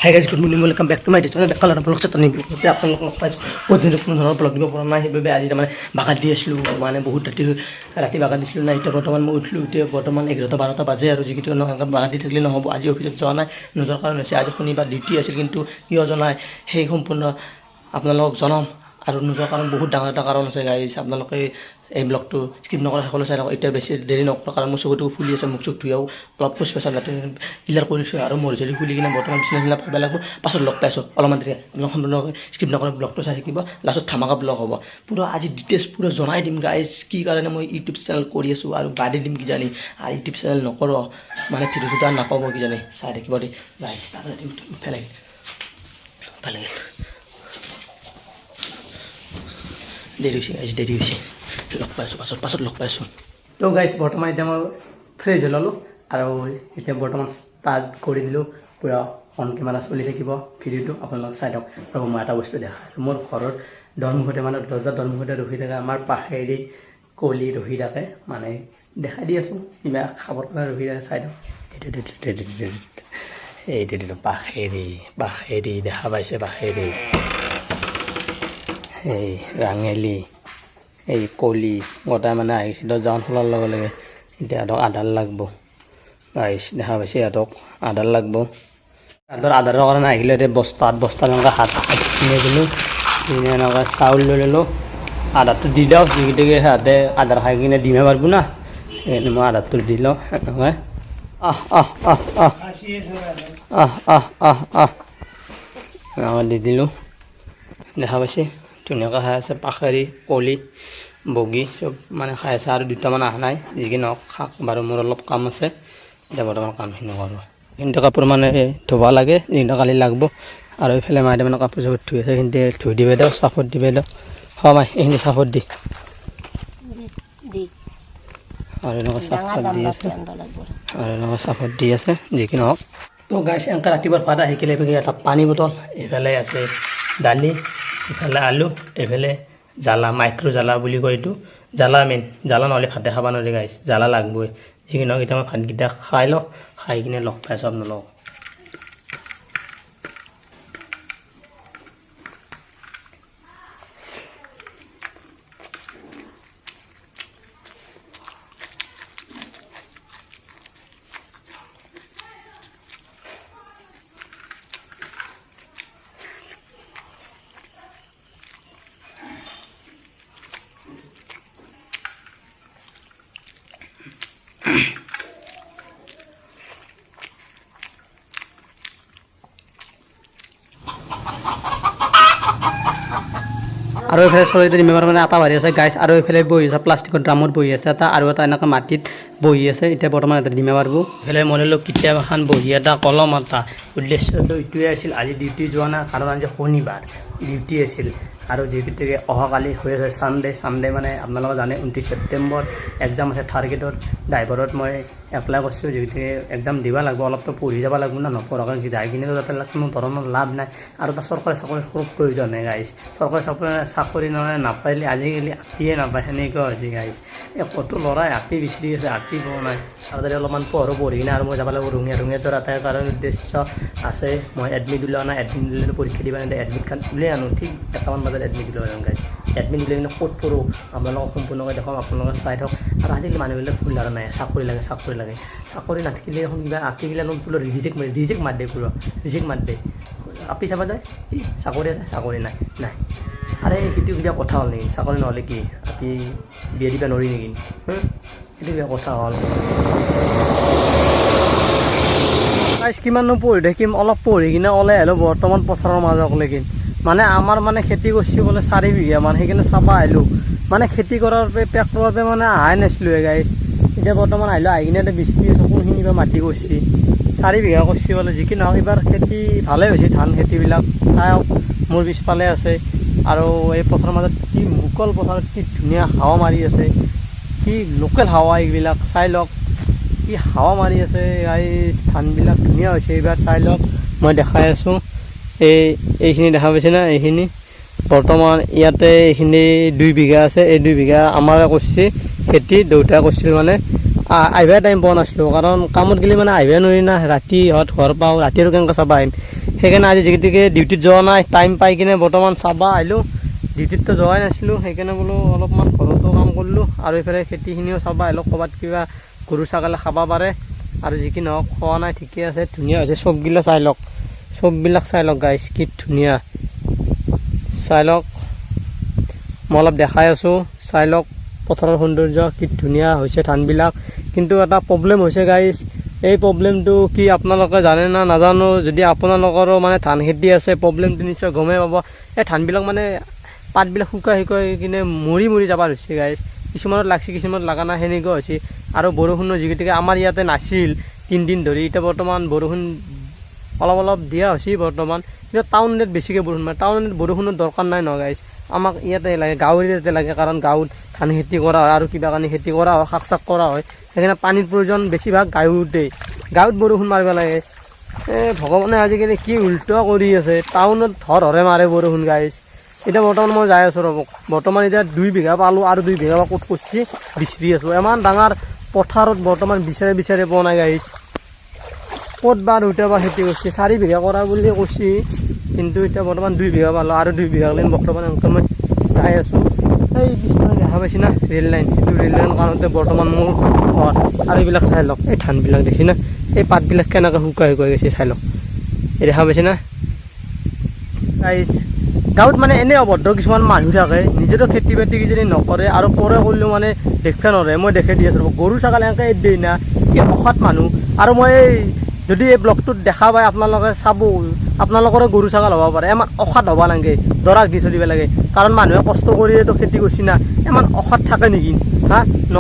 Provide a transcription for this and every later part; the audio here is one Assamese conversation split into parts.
high guys good morning welcome back to my channel বেক কালাৰ আপোনালোক চাতনি বিলতে আপোনালোক লগ পাইছোঁ বহুত দিন কোনো ধৰণৰ ব্লগ দিব পৰা নাই সেইবাবে আজি তাৰমানে বাগান দি আছিলোঁ মানে বহুত ৰাতি বাগান দিছিলোঁ নাই এতিয়া বৰ্তমান মই উঠিলোঁ এতিয়া বৰ্তমান 11-12টা বাজে আৰু যিকেইটা বাগান দি থাকিলে নহ'ব আজি অফিচত যোৱা নাই নোযোৱাৰ কাৰণ হৈছে আজি শনিবাৰ ডিউটি আছিল কিন্তু কিয় জনাই সেই সম্পূৰ্ণ আপোনালোকক জনাম আৰু নোযোৱাৰ কাৰণ বহুত ডাঙৰ এটা কাৰণ আছে গাইজ আপোনালোকে এই ব্লগটো স্কিপ নকৰা সকলো চাই থাকক এতিয়া বেছি দেৰি নকৰা কাৰণ মোৰ চকুটো ফুলি আছে মুখ চুখ ধুয়াও অলপ খোজ পেচাব লেট্ৰিন ক্লিয়াৰ কৰিছোঁ আৰু মোৰ যদি খুলি কিনে বৰ্তমান বিচনা পাব লাগিব পাছত লগ পাইছোঁ অলপমান দেৰি আপোনালোক সম্পূৰ্ণকৈ স্কিপ নকৰা ব্লগটো চাই থাকিব লাষ্টত ধামাকা ব্লগ হ'ব পুৰা আজি ডিটেইলছ পুৰা জনাই দিম গাইজ কি কাৰণে মই ইউটিউব চেনেল কৰি আছোঁ আৰু বাদে দিম কিজানি আৰু ইউটিউব চেনেল নকৰোঁ মানে ভিডিঅ' চিডিঅ' নাপাব কিজানি চাই থাকিব দেই গাইজ ভালে ভালে দেৰি হৈছে গাইজ দেৰি হৈছে লগ পাইছোঁ পাছত লগ পাইছোঁ তো গাইজ বৰ্তমান এতিয়া মই ফ্ৰেছ হৈ ল'লোঁ আৰু এতিয়া বৰ্তমান ষ্টাৰ্ট কৰি দিলোঁ পূৰা অন কেমেৰা চলি থাকিব ভিডিঅ'টো আপোনালোক চাই থাকক আৰু মই এটা বস্তু দেখা আছোঁ মোৰ ঘৰৰ দৰমুখতে মানে দৰ্জাৰ দৰমুখতে ৰখি থাকে আমাৰ পাখেৰি কলি ৰখি থাকে মানে দেখাই দি আছোঁ কিবা খাবৰ কাৰণে ৰখি থাকে চাই থাকক এইটো পাখেৰি দেখা পাইছে পাখেৰি এই ৰাঙেলি এই কলি গোটাই মানে আহিছে দৰ্জাখন খোলাৰ লগে লগে এতিয়া সিহঁতক আধাৰ লাগব আহিছে দেখা পাইছে সিহঁতক আধাৰ লাগব আধাৰৰ কাৰণে আহিলে এতিয়া বস্তা এনেকৈ হাত কিনি দিলোঁ কিনি এনেকৈ চাউল লৈ ল'লোঁ আধাৰটো দি লওঁ যিকেইটাকে সিহঁতে আধাৰ খাই কিনে দিমে পাৰিব না সেইকাৰণে মই আধাৰটো দি লওঁ এনেকৈ এনেকৈ দি দিলোঁ দেখা পাইছে ধুনীয়াকৈ খাই আছে পাখেৰি কলি বগী চব মানে খাই আছে আৰু দুটামান অহা নাই যিকি নহওক শাক বাৰু মোৰ অলপ কাম আছে এতিয়া বৰ্তমান কামখিনি কৰোঁ এইখিনিতে কাপোৰ মানে ধুব লাগে যিকেইটা কালি লাগব আৰু এইফালে মায়ে মানে কাপোৰ চাপোৰ ধুই আছে সেইখিনিতে ধুই দিবে দিয়ক চাফত দিবে দিয়ক মাই এইখিনি চাফত দি আৰু এনেকুৱা চাফত দি আছে যিকি নহওক তো গাইছ এনেকৈ ৰাতিপুৱাৰ ভাত আহি কিনে এটা পানী বটল এইফালে আছে দালি এইফালে আলু এইফালে জ্বালা মাইক্ৰ' জ্বালা বুলি কয় এইটো জ্বালা মেইন জ্বালা নহ'লে ভাতে খাব নোৱাৰি গাইছ জ্বালা লাগবই যিকি নহওক এতিয়া মই ভাতকেইটা খাই লওঁ খাই কিনে লগ পাইছোঁ আপোনালোকক আৰু এইফালে চলিতে ৰিমেম্বাৰ মানে এটা বাঢ়ি আছে গাইছ আৰু এইফালে বহি আছে প্লাষ্টিকৰ ড্ৰামত বহি আছে এটা আৰু এটা এনেকৈ মাটিত বহি আছে এতিয়া বৰ্তমান এটা ডিমে মাৰিব এইফালে মনে লওক কিতাপ এখন বহি এটা কলম এটা উদ্দেশ্যটো এইটোৱে আছিল আজি ডিউটি যোৱা নাই কাৰণ আজি শনিবাৰ ডিউটি আছিল আৰু যিকেইটাকে অহাকালি হৈ আছে ছানডে মানে আপোনালোকে জানে 29 ছেপ্টেম্বৰ এক্সাম আছে থাৰ্ড গ্ৰেডৰ ড্ৰাইভাৰত মই এপ্লাই কৰিছোঁ যিকেইটাকে এক্সাম দিব লাগিব অলপতো পঢ়ি যাব লাগিব না নপঢ়াকৈ যাই কিনে যাতে কোনো ধৰণৰ লাভ নাই আৰু এটা চৰকাৰী চাকৰি খুব প্ৰয়োজন হয় গাইছ চৰকাৰী চাকৰি নাপাৰিলে আজিকালি আপিয়ে নাপায় সেনেকুৱা হৈছে গাইছ এই কত ল'ৰাই আপি বিচাৰি আছে আপি পোৱা নাই আৰু তাতে অলপমান পঢ়ি কিনে আৰু মই যাব লাগিব ৰঙিয়া যোৱাৰ এটাই কাৰণ উদ্দেশ্য আছে মই এডমিট ওলোৱা নাই এডমিট উলিয়ালে পৰীক্ষা দিব নাই এডমিট খান উলিয়াই আনো ঠিক 1টামান বজাত এডমিট উলিয়াই আনো গাইছ এডমিট উলিয়াই কিনে ক'ত পঢ়োঁ আপোনালোকক সম্পূৰ্ণকৈ দেখুৱাম আপোনালোকে চাই থাকক আৰু আজিকালি মানুহবিলাক ভুল ধৰা নাই চাকৰি লাগে চাকৰি নাথাকিলে এখন কিবা আপিগিলা পুৰা ৰিজেক্ট মাত দে পুৰা ৰিজেক্ট মাত দে আপি চাবা যায় চাকৰি আছে চাকৰি নাই আৰে সেইটো কিবা কথা হ'ল নেকি চাকৰি নহ'লে কি আপি বিয়া দিবা নোৱাৰি নেকি সেইটো কিবা কথা হ'ল কিমাননো পঢ়ি থাকিম অলপ পঢ়ি কিনে ওলাই আহিলোঁ বৰ্তমান পথাৰৰ মাজলৈকে মানে আমাৰ মানে খেতি কৰিছে বোলে 4 বিঘা মান সেইকাৰণে চাব আহিলোঁ মানে খেতি কৰাৰ বাবে পেক কৰাৰ বাবে মানে আহাই নাছিলোঁ গাইছ এতিয়া বৰ্তমান আহিলোঁ আহি কিনে এতিয়া বৃষ্টি আছে কোনখিনি বা মাটি কৰিছে 4 বিঘা কৰিছে বোলে যিকি নহওক এইবাৰ খেতি ভালেই হৈছে ধান খেতিবিলাক চাওক মোৰ পিছফালে আছে আৰু এই পথাৰৰ মাজত কি মুকল পথাৰত কি ধুনীয়া হাৱা মাৰি আছে কি লোকেল হাৱা এইবিলাক চাই লওক কি হাৱা মাৰি আছে গাইছ ধানবিলাক ধুনীয়া হৈছে এইবাৰ চাই লওক মই দেখাই আছোঁ এইখিনি দেখা পাইছে না এইখিনি বৰ্তমান ইয়াতে এইখিনি 2 বিঘা আছে এই 2 বিঘা আমাৰ কৰিছে খেতি দেউতাই কৰিছিল মানে আহিবই টাইম পোৱা নাছিলোঁ কাৰণ কামত গ'লে মানে আহিবই নোৱাৰি না ৰাতি ঘৰ পাওঁ ৰাতি আৰু কেনেকৈ চাব আহিম সেইকাৰণে আজি যিগিটিকে ডিউটিত যোৱা নাই টাইম পাই কিনে বৰ্তমান চাবা আহিলোঁ ডিউটিততো যোৱাই নাছিলোঁ সেইকাৰণে বোলো অলপমান ঘৰতো কাম কৰিলোঁ আৰু এইফালে খেতিখিনিও চাবা আহিলোঁ ক'ৰবাত কিবা গৰু ছাগলী খাব পাৰে আৰু যি কি নহওক খোৱা নাই ঠিকে আছে ধুনীয়া হৈছে চবগিলা চাই লওক চববিলাক চাই লওক গাইছ কি ধুনীয়া চাই লওক মই অলপ দেখাই আছোঁ চাই লওক পথাৰৰ সৌন্দৰ্য কি ধুনীয়া হৈছে ধানবিলাক কিন্তু এটা প্ৰব্লেম হৈছে গাইছ এই প্ৰব্লেমটো কি আপোনালোকে জানে না নাজানো যদি আপোনালোকৰো মানে ধান খেতি আছে প্ৰব্লেমটো নিশ্চয় গমেই পাব এই ধানবিলাক মানে পাতবিলাক শুকাই কিনে মৰি যাব হৈছে গাইছ কিছুমানত লাগছে কিছুমানত লগা নাই সেনেকুৱা হৈছে আৰু বৰষুণৰ যিগতিকে আমাৰ ইয়াতে নাছিল 3 দিন ধৰি এতিয়া বৰ্তমান বৰষুণ অলপ দিয়া হৈছে বৰ্তমান কিন্তু টাউনত বেছিকৈ বৰষুণ মানে টাউনত বৰষুণৰ দৰকাৰ নাই ন গাইছ আমাক ইয়াতে লাগে গাঁৱৰ ইয়াতে লাগে কাৰণ গাঁৱত ধান খেতি কৰা হয় আৰু কিবা কানি খেতি কৰা হয় শাক চাক কৰা হয় সেইকাৰণে পানীৰ প্ৰয়োজন বেছিভাগ গাঁৱত বৰষুণ মাৰিব লাগে ভগৱানে আজিকালি কি উল্টা কৰি আছে টাউনত হৰে মাৰে বৰষুণ গাইছ এতিয়া বৰ্তমান মই যাই আছোঁ ৰ'ব বৰ্তমান এতিয়া 2 বিঘা পালোঁ আৰু 2 বিঘা ক'ত কৰিছি বিচাৰি আছোঁ ইমান ডাঙৰ পথাৰত বৰ্তমান বিচাৰি পোৱা নাই গাইছ ক'ত বা দুটা বা খেতি কৰিছে 4 বিঘা কৰা বুলি কৈছে কিন্তু এতিয়া বৰ্তমান 2 বিঘা পালোঁ আৰু 2 বিঘা লৈ বৰ্তমান এনেকৈ মই যাই আছোঁ এই পিছফালে দেখা পাইছি না ৰেল লাইন সেইটো ৰেল লাইন কাৰণতে বৰ্তমান মোৰ ঘৰ আৰু এইবিলাক চাই লওক এই ধানবিলাক দেখি না এই পাতবিলাক কেনেকৈ শুকাই গৈছে চাই লওক এই দেখা পাইছে না গাইছ গাঁৱত মানে এনে অভদ্ৰ কিছুমান মানুহ থাকে নিজেতো খেতি বাতি কিজানি নকৰে আৰু কৰে কৰিলেও মানে দেখিব নোৱাৰে মই দেখে দি আছোঁ গৰু ছাগলী এনেকৈ এৰি দিয়ে না কি অসৎ মানুহ আৰু মই যদি এই ব্লগটোত দেখা পায় আপোনালোকে চাব আপোনালোকৰো গৰু ছাগল হ'ব পাৰে ইমান অসৎ হ'ব নালাগে দৰাক দি থৈ দিব লাগে কাৰণ মানুহে কষ্ট কৰিয়েতো খেতি কৰিছে না ইমান অসৎ থাকে নেকি হা ন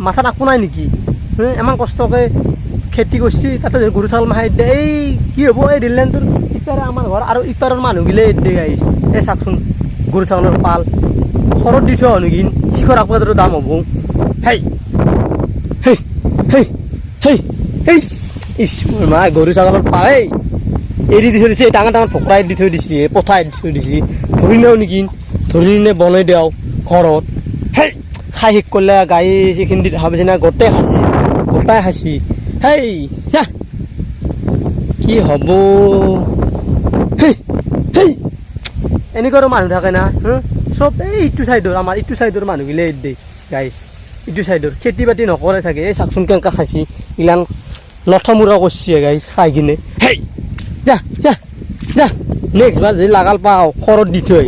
মাথাত একো নাই নেকি ইমান কষ্টকৈ খেতি কৰিছে তাতে গৰু ছাগল মাহে দিয়ে এই কি হ'ব এই ৰেল লাইনটোৰ ইপাৰে আমাৰ ঘৰ আৰু ইপাৰৰ মানুহগিলে দিয়ে আহিছে এই চাওকচোন গৰু ছাগলৰ পাল ঘৰত দি থোৱা নেকি শিখৰ আকবাদৰ দাম হ'ব হেই হেই হেই হেই হেই ইছ মোৰ মা গৰু ছাগলৰ পাল এই এৰি দি থৈ দিছে এই ডাঙৰ ফকৰাই দি থৈ দিছে পথাই দি থৈ দিছে ধৰি নিও নেকি ধৰি নে বনাই দিওঁ ঘৰত হেই খাই শেষ কৰিলে গাই সেইখিনি দেখা পাইছে না গোটেই খাইছি হেই কি হ'ব এনেকুৱা মানুহ থাকে না চব এই ইটো চাইডৰ আমাৰ ইটো চাইডৰ মানুহগিলে দিয়ে গাইছ ইটো চাইডৰ খেতি বাতি নকৰে চাগে এই চাকচোন কেনেকৈ খাইছি ইলান লঠমূৰা কৰিছে গাইছ খাই কিনে হেই যা নেক্সট বাৰ যদি লাগাল পাওঁ ঘৰত দি থৈ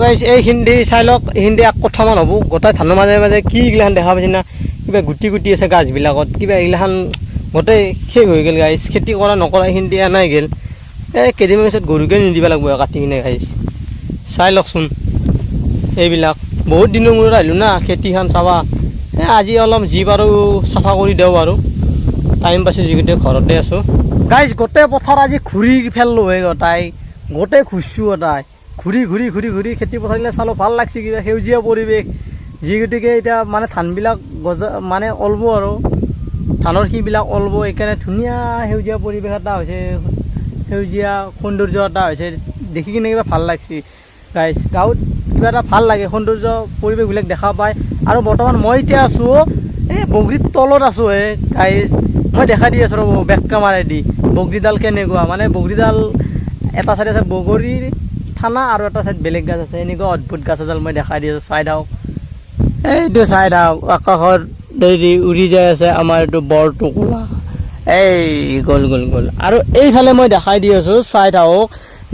গাইছ এইখিনি চাই লওক এইখিনি 1 কঠামান হ'ব গোটেই ধানৰ মাজে কি এইগিলাখান দেখা পাইছে না কিবা গুটি আছে গাছবিলাকত কিবা এইগিলাখান গোটেই শেষ হৈ গ'ল গাইছ খেতি কৰা নকৰা এইখিনি এনাই গ'ল এই কেইদিনমান পিছত গৰুকে নিদিব লাগিব কাটি কিনে গাইছ চাই লওকচোন এইবিলাক বহুত দিনৰ মূৰত আহিলোঁ না খেতিখন চাবা আজি অলপ যি পাৰোঁ চাফা কৰি দিওঁ আৰু টাইম পাইছোঁ যিগোটেই ঘৰতে আছোঁ গাইছ গোটেই পথাৰ আজি ঘূৰি ফেললোঁ গোটেই ঘূৰিছোঁ ঘূৰি খেতি পথাৰবিলাক চালোঁ ভাল লাগছে কিবা সেউজীয়া পৰিৱেশ যি গতিকে এতিয়া মানে ধানবিলাক মানে অলব আৰু ধানৰ শিবিলাক অলব এইকাৰণে ধুনীয়া সেউজীয়া পৰিৱেশ এটা হৈছে সেউজীয়া সৌন্দৰ্য এটা হৈছে দেখি কিনে কিবা ভাল লাগছে গাইছ গাঁৱত কিবা এটা ভাল লাগে সৌন্দৰ্য পৰিৱেশবিলাক দেখা পায় আৰু বৰ্তমান মই এতিয়া আছোঁ এই বগৰীৰ তলত আছোঁ গাইছ মই দেখা দি আছোঁ ৰ'ব বেক কেমেৰাই দি বগৰীডাল কেনেকুৱা মানে বগৰীডাল এটা চাইড আছে বগৰীৰ থানা আৰু এটা চাইড বেলেগ গাছ আছে এনেকুৱা অদ্ভুত গাছ এডাল মই দেখাই দি আছোঁ চাই থাকক এইটো চাই থাকক আকাশত উৰি যাই আছে আমাৰ এইটো বৰটোকোলা এই গ'ল আৰু এইফালে মই দেখাই দি আছোঁ চাই থাকক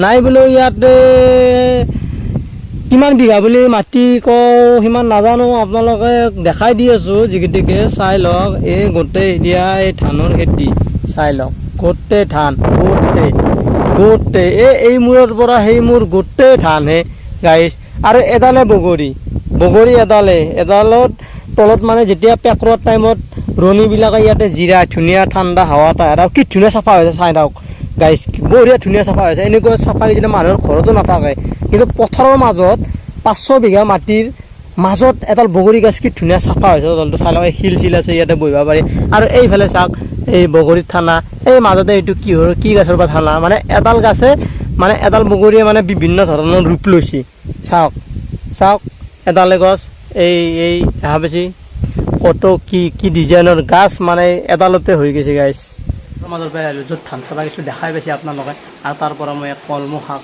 নাই বোলো ইয়াতে কিমান বিঘা বুলি মাটি কওঁ সিমান নাজানো আপোনালোকে দেখাই দি আছোঁ যিগতিকে চাই লওক এই গোটেই এতিয়া এই ধানৰ খেতি চাই লওক গোটেই ধান গোটেই এই মূৰৰ পৰা সেই মূৰ গোটেই ধানহে গাইছ আৰু এডালে বগৰী এডালত তলত মানে যেতিয়া পেকৰোৱাৰ টাইমত ৰণীবিলাকে ইয়াতে জিৰাই ধুনীয়া ঠাণ্ডা হাৱা এটা আৰু কি ধুনীয়া চাফা হৈছে চাই থাকক গাইছ বঢ়িয়া ধুনীয়া চাফা হৈছে এনেকুৱা চাফা যেতিয়া মানুহৰ ঘৰতো নাথাকে কিন্তু পথাৰৰ মাজত 500 বিঘা মাটিৰ মাজত এডাল বগৰী গছ কি ধুনীয়া চাফা হৈছে তলটো চাই লওক শিল আছে ইয়াতে বহিব পাৰি আৰু এইফালে চাওক এই বগৰীৰ থানা এই মাজতে এইটো কি গছৰ পৰা থানা মানে এডাল গাছে মানে এডাল বগৰীয়ে মানে বিভিন্ন ধৰণৰ ৰূপ লৈছে চাওক এডালে গছ এই দেখা পাইছে কত কি ডিজাইনৰ গাছ মানে এডালতে হৈ গৈছে গাইছ মাজৰ পৰা আহিলোঁ য'ত ধান চাব গৈছিলোঁ দেখাই পাইছে আপোনালোকে আৰু তাৰ পৰা মই কলমৌ শাক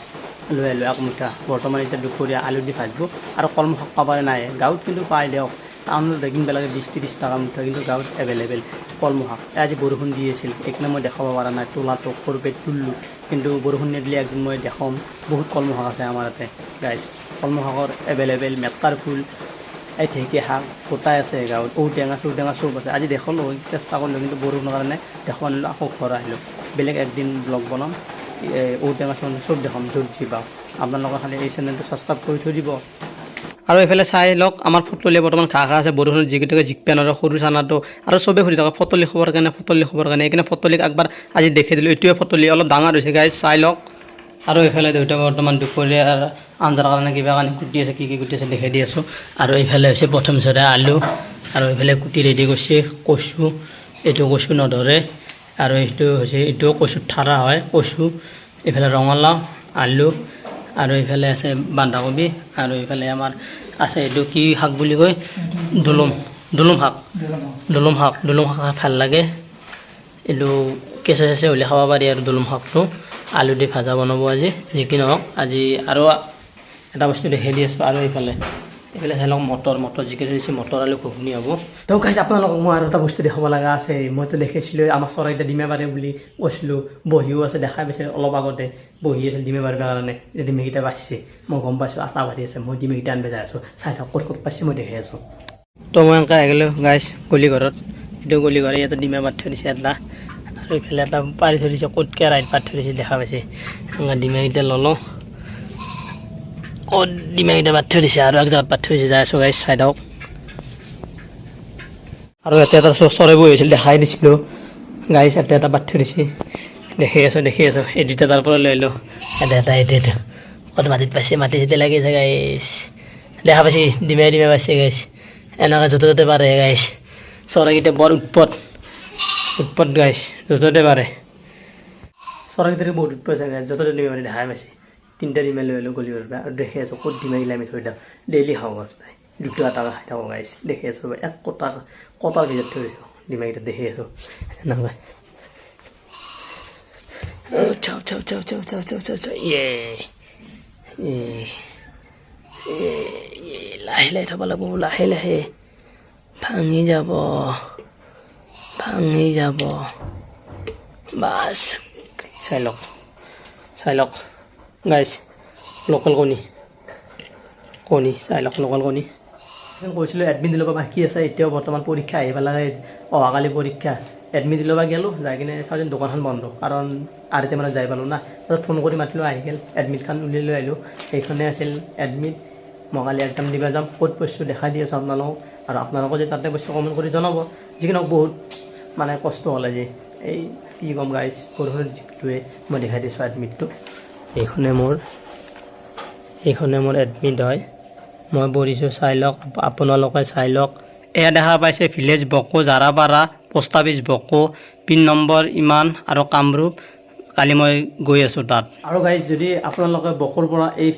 লৈ আহিলোঁ এক মুঠা বৰ্তমান এতিয়া দুপৰীয়া আলু দি ভাজিব আৰু কলমৌ শাক পাবৰে নাই গাঁৱত কিন্তু পাই দিয়ক টাউনত কিনিবলাগে 20-30 টকা মুঠা কিন্তু গাঁৱত এভেইলেবল কলমৌ শাক আজি বৰষুণ দি আছিল এইকাৰণে মই দেখাব পৰা নাই তোলাটো সৰুপে তুলিলোঁ কিন্তু বৰষুণ নিদিলে একদিন মই দেখাম বহুত কলমৌ শাক আছে আমাৰ ইয়াতে গাইজ কলমৌ শাকৰ এভেইলেবল মেটকাৰ ফুল এই ঢেকীয়া শাক গোটাই আছে গাঁৱত ঔটেঙা চৌটেঙা চব আছে আজি দেখালোঁ চেষ্টা কৰিলোঁ কিন্তু বৰষুণৰ কাৰণে দেখাব নিলোঁ আকৌ ঘৰ আহিলোঁ বেলেগ একদিন ব্লগ বনাম ঔটেঙা চব দেখাম য'ত যি পাওঁ আপোনালোকে খালি এই চেনেলটো ছাবস্ক্ৰাইব কৰি থৈ দিব আৰু এইফালে চাই লওক আমাৰ ফটলীয়া বৰ্তমান ঘাঁহ আছে বৰষুণত যিকেইটাকে জিকপেন আৰু সৰু চানাটো আৰু চবেই সুধি থাকে ফটলী খবৰ কাৰণে সেইকাৰণে ফটলীক একবাৰ আজি দেখি দিলোঁ এইটোৱে ফটলী অলপ ডাঙৰ হৈছে গাইজ চাই লওক আৰু এইফালে দেউতা বৰ্তমান দুপৰীয়াৰ আঞ্জাৰ কাৰণে কিবা কাৰণে কুটি আছে কি কুটি আছে দেখাই দি আছোঁ আৰু এইফালে হৈছে প্ৰথম চৰাই আলু আৰু এইফালে কুটি ৰেডি কৰিছে কচু এইটো কচু নধৰে আৰু এইটো হৈছে এইটোও কচুত ঠাৰা হয় কচু এইফালে ৰঙালাও আলু আৰু এইফালে আছে বন্ধাকবি আৰু এইফালে আমাৰ আছে এইটো কি শাক বুলি কয় দুলুম শাক ভাল লাগে এইটো কেঁচা হ'লে খাব পাৰি আৰু দুলুম শাকটো আলু দি ভাজা বনাব আজি যি কি নহওক আজি আৰু এটা বস্তু দেখাই দি আছোঁ আৰু এইফালে চাই লওক মটৰ যিকেইটা দিছে মটৰ আলু ঘুগুনি হ'ব তো গাইজ আপোনালোকক মই আৰু এটা বস্তু দেখাব লগা আছে মইতো দেখিছিলোঁ আমাৰ চৰাইটা ডিমে পাৰে বুলি কৈছিলোঁ বহিও আছে দেখাই পাইছে অলপ আগতে বহি আছিল ডিমে পাৰিবৰ কাৰণে ডিমেকেইটা বাচিছে মই গম পাইছোঁ আটা বাঢ়ি আছে মই ডিমেকেইটা আনিব যাই আছোঁ চাই থাকক ক'ত পাইছে মই দেখাই আছোঁ তো মই এনেকৈ আহি গ'লোঁ গাইজ গলিঘৰত এইটো গলিঘৰ ইয়াতে ডিমে পাতি থৈ দিছে এটা আৰু এইফালে এটা পাৰি থৈ দিছে ক'ত কেৰাহীত পাতি থৈ দিছে দেখা পাইছে ডিমেকেইটা ল'লোঁ ক'ত ডিমেকেইটা পাতি থৈ দিছে আৰু এক জেগাত পাতি থৈ দিছে যাই আছোঁ গাইজ চাই থাকক আৰু ইয়াতে এটা চৰাই বহি আছিল দেখাই দিছিলোঁ গাইজ ইয়াতে এটা পাতি থৈ দিছে দেখি আছোঁ এই দুটা তাৰ পৰা লৈ আহিলোঁ এটা ক'ত মাটিত পাইছে মাটি চাটি লাগিছে গাইজ দেখা পাইছে ডিমে পাইছে গাইজ এনেকৈ য'তে ত'তে পাৰে গাইজ চৰাইকেইটা বৰ উৎপত গাইজ য'তে ত'তে পাৰে চৰাইকেইটাৰ বহুত উৎপত আছে গাইজ য'তে ত'তে ডিমে পাৰি দেখাই পাইছে 3টা ডিমে লৈ আহিলোঁ গলিবৰ পৰা আৰু দেখি আছোঁ ক'ত ডিমেগিলা আমি থৈ দিওঁ ডেইলি খাওঁ তাই 2 এটা খাই থাকোঁ গাইজ দেখি আছোঁ এক কটাৰ ভিতৰত থৈ দিছোঁ ডিমেকেইটা দেখি আছোঁ এনেকৈ লাহে থ'ব লাগিব লাহে ভাঙি যাব বাছ চাই লওক গাইজ লোকেল কণী চাই লওক লোকেল কণী কৈছিলোঁ এডমিট দি ল'ব বাকী আছে এতিয়াও বৰ্তমান পৰীক্ষা আহি পেলাই অহাকালি পৰীক্ষা এডমিট দি ল'ব গ'লোঁ যাই কিনে চাওঁ দোকানখন বন্ধ কাৰণ আঢ়ৈটা মানত যাই পালোঁ না তাৰপিছত ফোন কৰি মাতিলোঁ আহি গ'ল এডমিটখন উলিয়াই লৈ আহিলোঁ সেইখনে আছিল এডমিট মই কালি এক্সাম দিব যাম ক'ত পইছোঁ দেখাই দি আছোঁ আপোনালোকক আৰু আপোনালোকে যে তাতে পইচা কমেণ্ট কৰি জনাব যিকি বহুত মানে কষ্ট হ'ল আজি এই কি ক'ম গাইজ বৰষুণত যিটোৱে মই দেখাই দিছোঁ এডমিটটো এইখনে মোৰ এডমিট হয় মই পঢ়িছোঁ চাই লওক আপোনালোকে চাই লওক এয়া দেখা পাইছে ভিলেজ বকো জাৰাপাৰা পোষ্ট অফিচ বকো পিন নম্বৰ ইমান আৰু কামৰূপ কালি মই গৈ আছোঁ তাত আৰু গাইজ যদি আপোনালোকে বকোৰ পৰা এই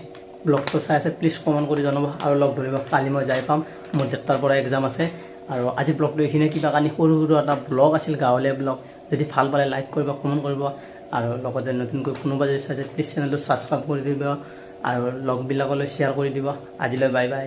ব্লগটো চাই আছে প্লিজ কমেণ্ট কৰি জনাব আৰু লগ ধৰিব কালি মই যাই পাম মোৰ দেউতাৰ পৰা এক্সাম আছে আৰু আজি ব্লগটো এইখিনিয়ে কিবা কানি সৰু এটা ব্লগ আছিল গাঁৱলীয়া ব্লগ যদি ভাল পালে লাইক কৰিব কমেণ্ট কৰিব আৰু লগতে নতুনকৈ কোনোবা যদি চাইছে প্লিজ চেনেলটো ছাবস্ক্ৰাইব কৰি দিব আৰু লগবিলাকলৈ শ্বেয়াৰ কৰি দিব আজিলৈ বাই বাই